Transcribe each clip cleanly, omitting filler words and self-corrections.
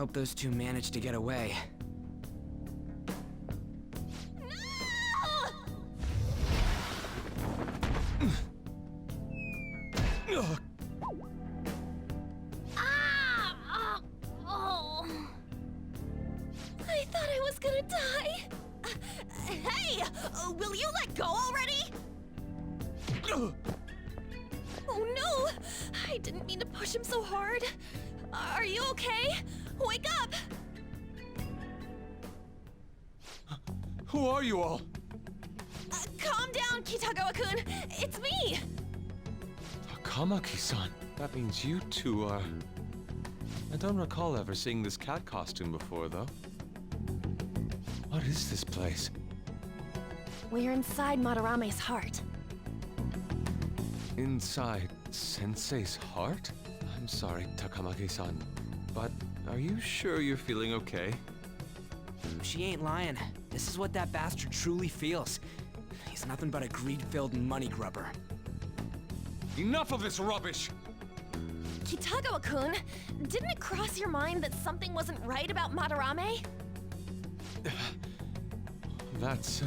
hope those two managed to get away. No! I thought I was gonna die. Hey! Will you let go already? Oh no! I didn't mean to push him so hard. Are you okay? Wake up! Who are you all? Calm down, Kitagawa-kun. It's me! Takamaki-san. That means you two are... I don't recall ever seeing this cat costume before, though. What is this place? We're inside Madarame's heart. Inside Sensei's heart? I'm sorry, Takamaki-san, but are you sure you're feeling okay? She ain't lying. This is what that bastard truly feels. He's nothing but a greed-filled money grubber. Enough of this rubbish! Kitagawa-kun, didn't it cross your mind that something wasn't right about Madarame? That's...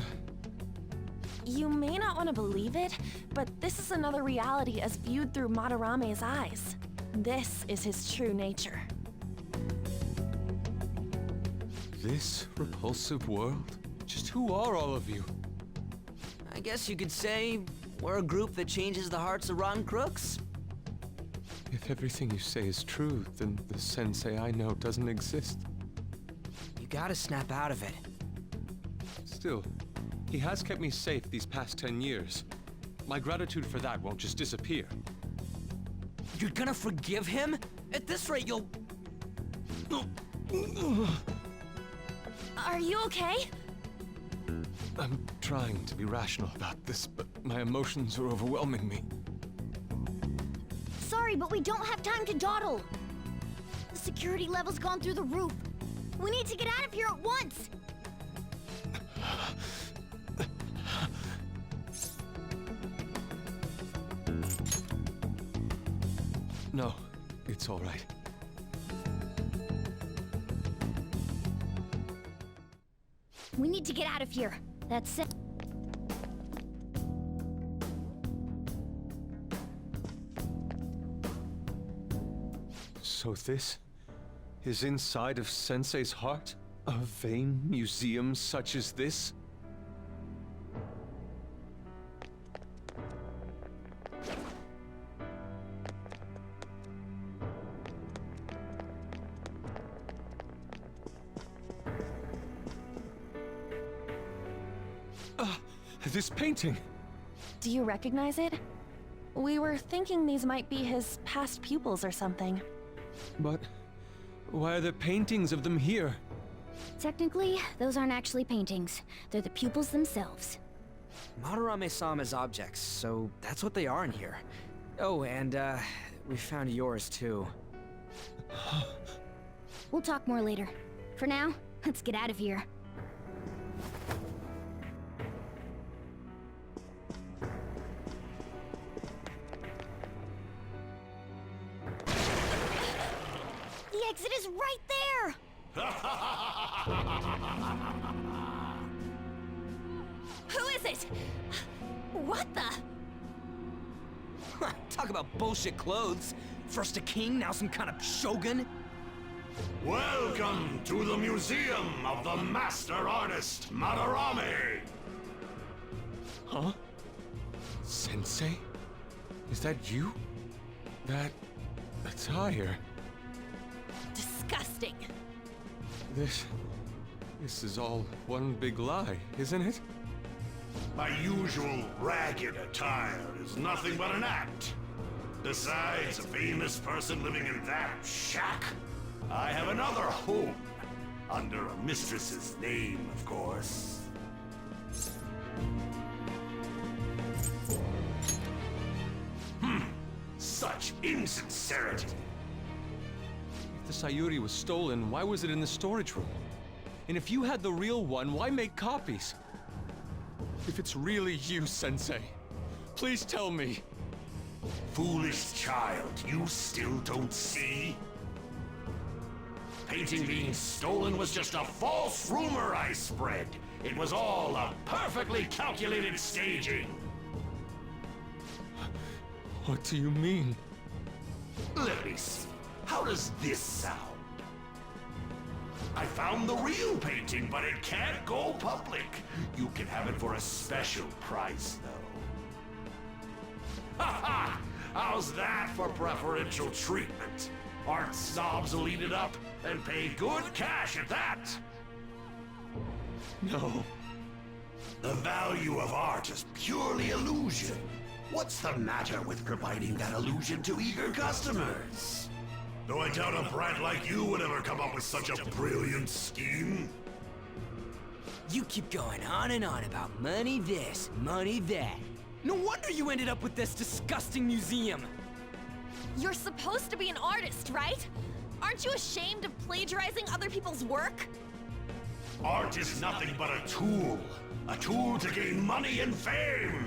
You may not want to believe it, but this is another reality as viewed through Madarame's eyes. This is his true nature. This repulsive world? Just who are all of you? I guess you could say we're a group that changes the hearts of rotten crooks. If everything you say is true, then the sensei I know doesn't exist. You gotta snap out of it. Still, he has kept me safe these past 10 years. My gratitude for that won't just disappear. You're gonna forgive him? At this rate, you'll... Are you okay? I'm trying to be rational about this, but my emotions are overwhelming me. Sorry, but we don't have time to dawdle. The security level's gone through the roof. We need to get out of here at once. No, it's all right. We need to get out of here. That's it. So this is inside of Sensei's heart? A vain museum such as this? This painting! Do you recognize it? We were thinking these might be his past pupils or something. But why are there paintings of them here? Technically, those aren't actually paintings. They're the pupils themselves. Madarame saw them as objects, so that's what they are in here. Oh, and, we found yours, too. We'll talk more later. For now, let's get out of here. The exit is right there! Who is it? What the? Talk about bullshit clothes. First a king, now some kind of shogun? Welcome to the Museum of the Master Artist, Madarame! Huh? Sensei? Is that you? That attire? Disgusting. This is all one big lie, isn't it? My usual ragged attire is nothing but an act. Besides a famous person living in that shack, I have another home. Under a mistress's name, of course. Such insincerity. If the Sayuri was stolen, why was it in the storage room? And if you had the real one, why make copies? If it's really you, Sensei, please tell me. Foolish child, you still don't see? painting being stolen was just a false rumor I spread. It was all a perfectly calculated staging. What do you mean? Let me see. How does this sound? I found the real painting, but it can't go public. You can have it for a special price, though. Ha ha! How's that for preferential treatment? Art snobs will eat it up and pay good cash at that. No. The value of art is purely illusion. What's the matter with providing that illusion to eager customers? Though I doubt a brat like you would ever come up with such a brilliant scheme. You keep going on and on about money this, money that. No wonder you ended up with this disgusting museum. You're supposed to be an artist, right? Aren't you ashamed of plagiarizing other people's work? Art is nothing but a tool to gain money and fame.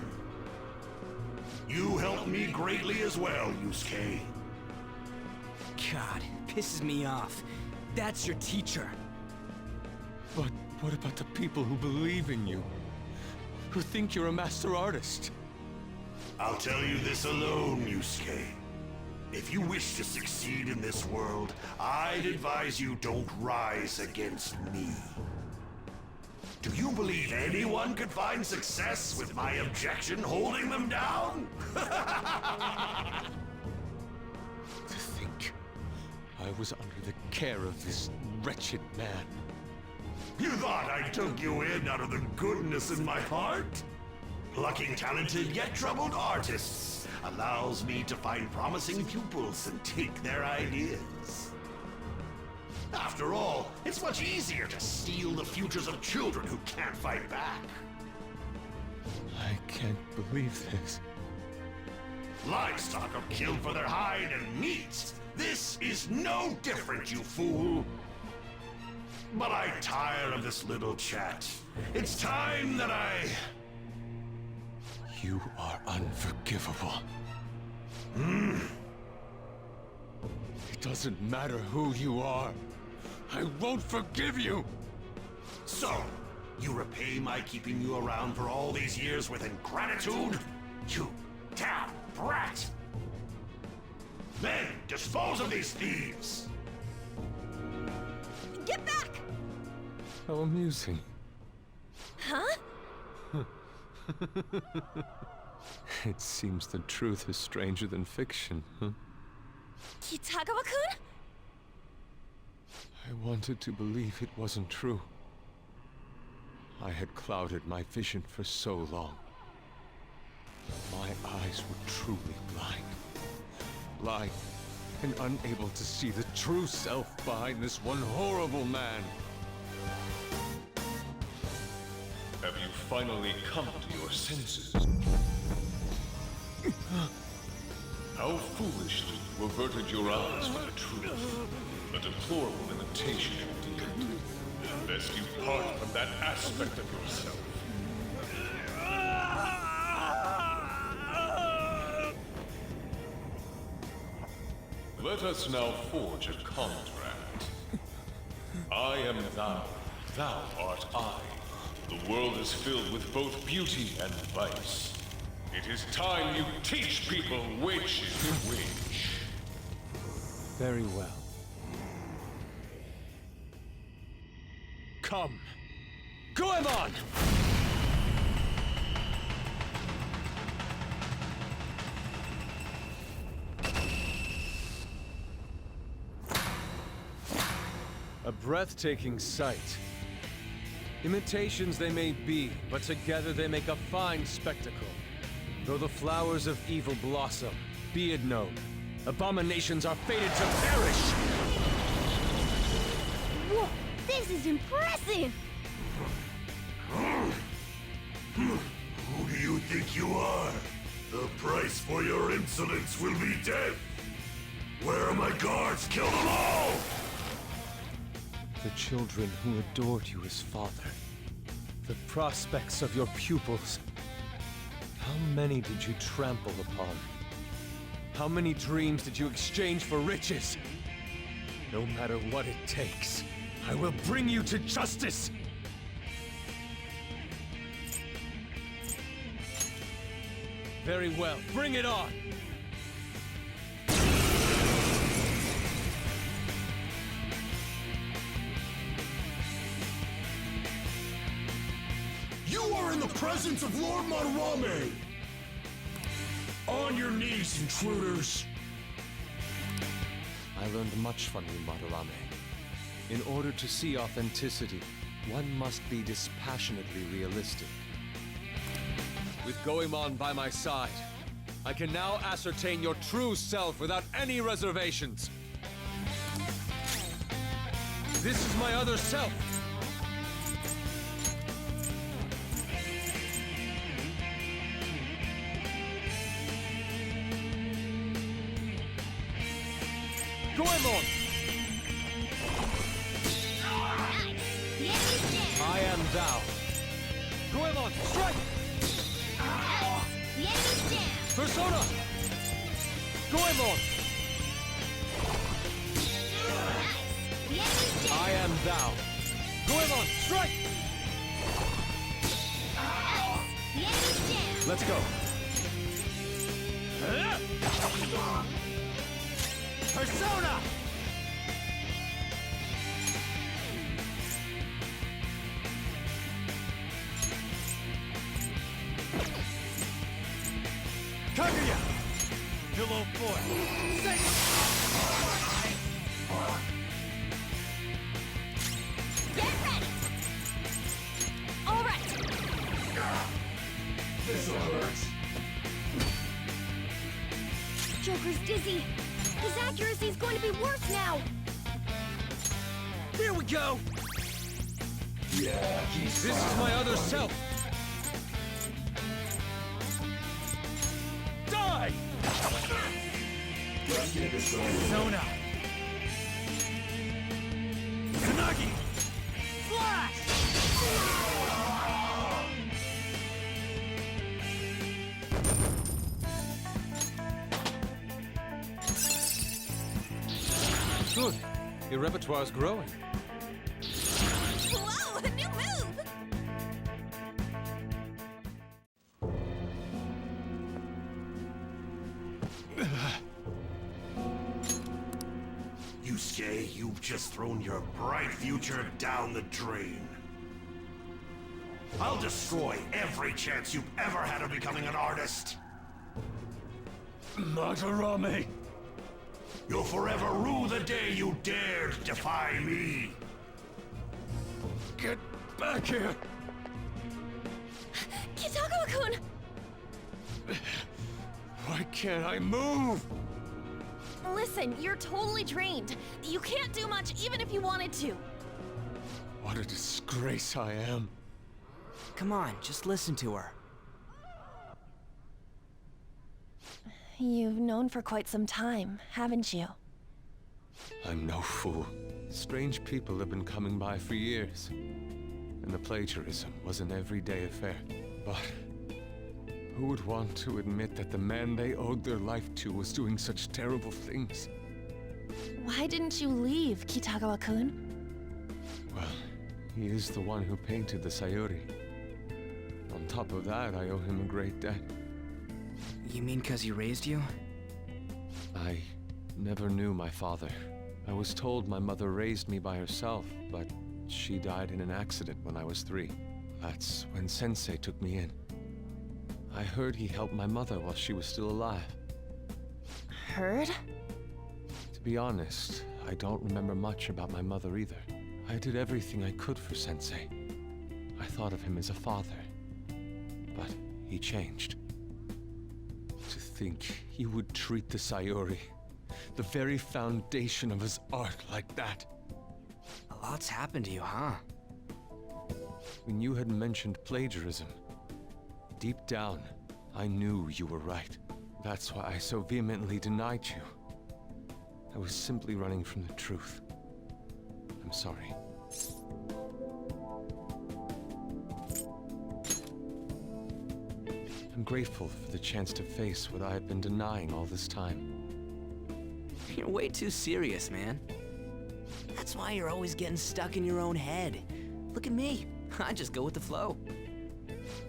You helped me greatly as well, Yusuke. God, pisses me off. That's your teacher. But what about the people who believe in you? Who think you're a master artist? I'll tell you this alone, Yusuke. If you wish to succeed in this world, I'd advise you don't rise against me. Do you believe anyone could find success with my objection holding them down? To think I was under the care of this wretched man. You thought I took you in out of the goodness in my heart? Plucking talented yet troubled artists allows me to find promising pupils and take their ideas. After all, it's much easier to steal the futures of children who can't fight back. I can't believe this. Livestock are killed for their hide and meat. This is no different, you fool. But I tire of this little chat. It's time that I... You are unforgivable. It doesn't matter who you are. I won't forgive you! So, you repay my keeping you around for all these years with ingratitude? You damn brat! Then, dispose of these thieves! Get back! How amusing. Huh? It seems the truth is stranger than fiction, huh? Kitagawa-kun? I wanted to believe it wasn't true. I had clouded my vision for so long. My eyes were truly blind. Blind and unable to see the true self behind this one horrible man. Have you finally come to your senses? How foolishly you averted your eyes from the truth. A deplorable imitation indeed. Lest you part from that aspect of yourself. Let us now forge a contract. I am thou, thou art I. The world is filled with both beauty and vice. It is time you teach people which is which. Very well. Come. Goemon! A breathtaking sight. Imitations they may be, but together they make a fine spectacle. Though the flowers of evil blossom, be it known, abominations are fated to perish! Whoa, this is impressive! Who do you think you are? The price for your insolence will be death! Where are my guards? Kill them all! The children who adored you as father. The prospects of your pupils. How many did you trample upon? How many dreams did you exchange for riches? No matter what it takes, I will bring you to justice! Very well, bring it on! You are in the presence of Lord Madarame! On your knees, intruders! I learned much from you, Madarame. In order to see authenticity, one must be dispassionately realistic. With Goemon by my side, I can now ascertain your true self without any reservations. This is my other self! Goemon! I am thou. Goemon, strike! Persona! Goemon! I am thou. Goemon, strike! Let's go. Persona! Kaguya! Pillow Fort! Say Get ready! All right! This'll hurt. Joker's dizzy. His accuracy is going to be worse now. There we go! Yeah, This is my other self! Die! Persona! Tsunagi! Flash! Good. Your repertoire's growing. Whoa, a new move! Yusuke, you've just thrown your bright future down the drain. I'll destroy every chance you've ever had of becoming an artist. Madarame! You'll forever rue the day you dared defy me. Get back here! Kitagawa-kun! Why can't I move? Listen, you're totally drained. You can't do much even if you wanted to. What a disgrace I am. Come on, just listen to her. You've known for quite some time, haven't you? I'm no fool. Strange people have been coming by for years. And the plagiarism was an everyday affair. But who would want to admit that the man they owed their life to was doing such terrible things? Why didn't you leave, Kitagawa-kun? Well, he is the one who painted the Sayuri. On top of that, I owe him a great debt. You mean 'cause he raised you? I never knew my father. I was told my mother raised me by herself, but she died in an accident when I was 3. That's when Sensei took me in. I heard he helped my mother while she was still alive. Heard? To be honest, I don't remember much about my mother either. I did everything I could for Sensei. I thought of him as a father. But he changed. To think he would treat the Sayuri, the very foundation of his art, like that. A lot's happened to you, huh? When you had mentioned plagiarism, deep down, I knew you were right. That's why I so vehemently denied you. I was simply running from the truth. I'm sorry. I'm grateful for the chance to face what I had been denying all this time. You're way too serious, man. That's why you're always getting stuck in your own head. Look at me. I just go with the flow.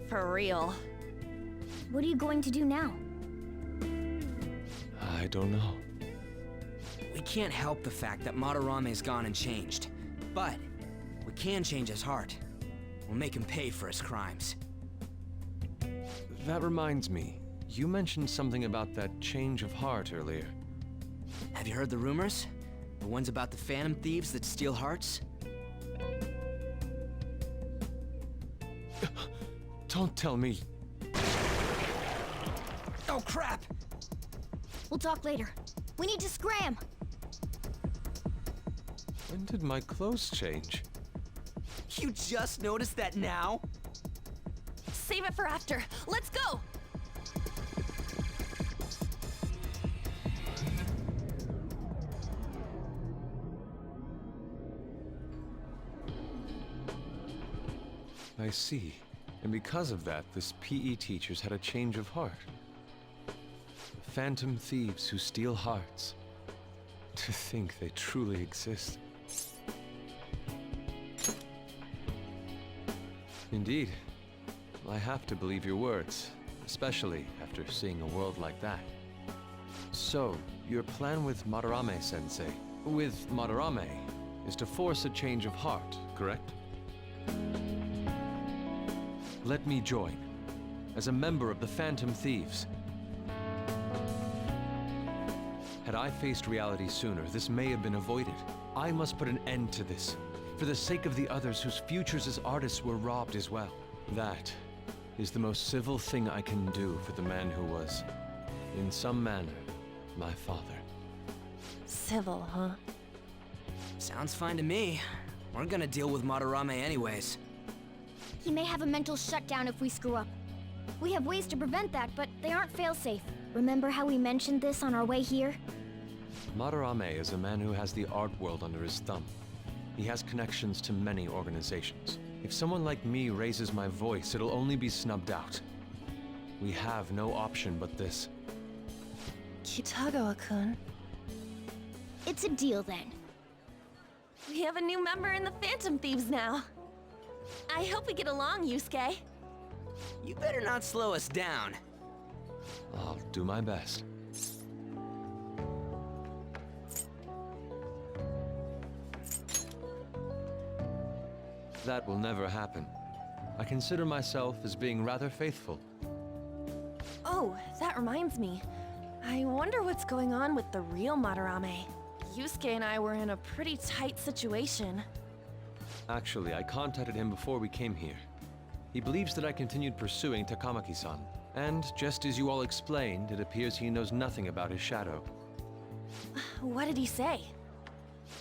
For real. What are you going to do now? I don't know. We can't help the fact that Madarame's gone and changed. But we can change his heart. We'll make him pay for his crimes. That reminds me. You mentioned something about that change of heart earlier. Have you heard the rumors? The ones about the phantom thieves that steal hearts? Don't tell me. Oh, crap! We'll talk later. We need to scram! When did my clothes change? You just noticed that now? Save it for after. Let's go! I see. And because of that, this PE teacher's had a change of heart. The phantom thieves who steal hearts. To think they truly exist. Indeed. I have to believe your words, especially after seeing a world like that. So, your plan with Madarame-sensei, with Madarame, is to force a change of heart, correct? Let me join, as a member of the Phantom Thieves. Had I faced reality sooner, this may have been avoided. I must put an end to this, for the sake of the others whose futures as artists were robbed as well. That is the most civil thing I can do for the man who was, in some manner, my father. Civil, huh? Sounds fine to me. We're gonna deal with Madarame anyways. He may have a mental shutdown if we screw up. We have ways to prevent that, but they aren't fail-safe. Remember how we mentioned this on our way here? Madarame is a man who has the art world under his thumb. He has connections to many organizations. If someone like me raises my voice, it'll only be snubbed out. We have no option but this. Kitagawa-kun. It's a deal then. We have a new member in the Phantom Thieves now. I hope we get along, Yusuke. You better not slow us down. I'll do my best. That will never happen. I consider myself as being rather faithful. Oh, that reminds me. I wonder what's going on with the real Madarame. Yusuke and I were in a pretty tight situation. Actually, I contacted him before we came here. He believes that I continued pursuing Takamaki-san. And just as you all explained, it appears he knows nothing about his shadow. What did he say?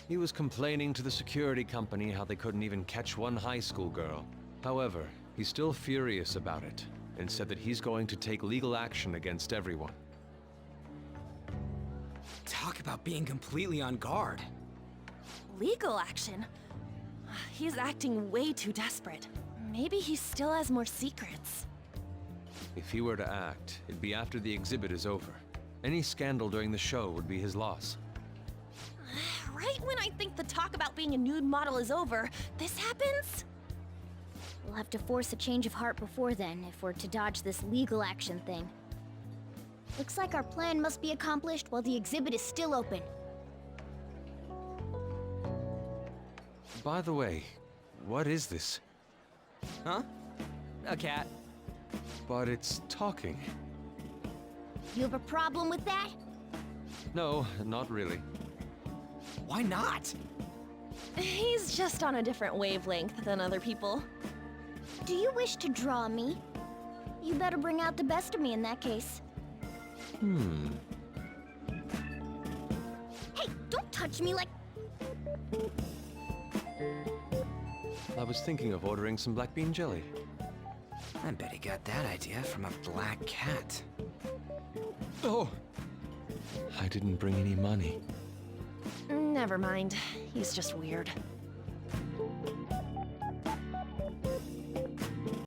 He was complaining to the security company how they couldn't even catch one high school girl. However, he's still furious about it, and said that he's going to take legal action against everyone. Talk about being completely on guard. Legal action? He's acting way too desperate. Maybe he still has more secrets. If he were to act, it'd be after the exhibit is over. Any scandal during the show would be his loss. Right when I think the talk about being a nude model is over, this happens? We'll have to force a change of heart before then if we're to dodge this legal action thing. Looks like our plan must be accomplished while the exhibit is still open. By the way, what is this? Huh? A cat. But it's talking. You have a problem with that? No, not really. Why not? He's just on a different wavelength than other people. Do you wish to draw me? You better bring out the best of me in that case. Hey, don't touch me like... I was thinking of ordering some black bean jelly. I bet he got that idea from a black cat. Oh! I didn't bring any money. Never mind. He's just weird.